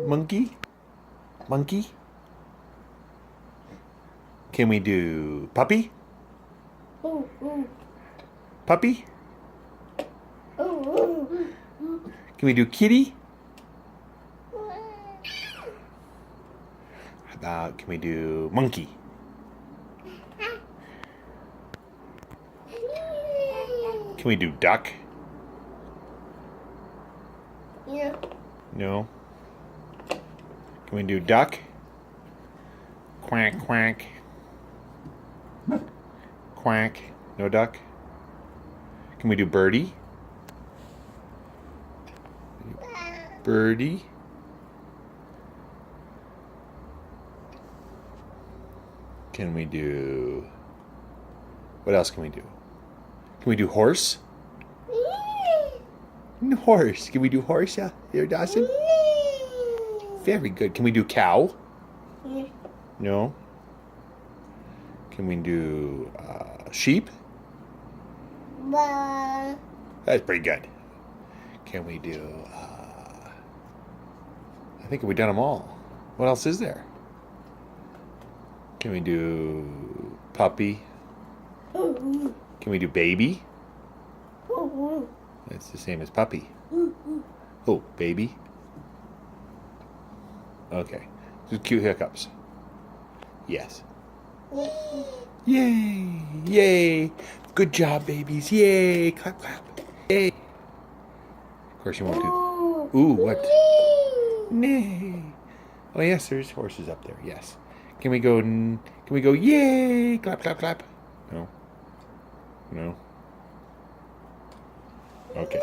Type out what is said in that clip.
monkey? Monkey? Can we do puppy? Puppy? Can we do kitty? How about, can we do monkey? Can we do duck? Yeah. No. Can we do duck? Quack, quack. Quack. No duck? Can we do birdie? Birdie? Can we do... What else can we do? Can we do horse? Horse. Can we do horse here, Dawson? Very good. Can we do cow? No. Can we do sheep? That's pretty good. Can we do... I think we've done them all. What else is there? Can we do puppy? Can we do baby? That's the same as puppy. Oh, baby. Okay. Just cute hiccups. Yes. Yay! Yay! Good job, babies. Yay! Clap, clap. Yay! Of course, you won't do... Ooh, what? Nay. Oh, yes, there's horses up there. Yes. Can we go... Yay! Clap, clap, clap. No. No. Okay.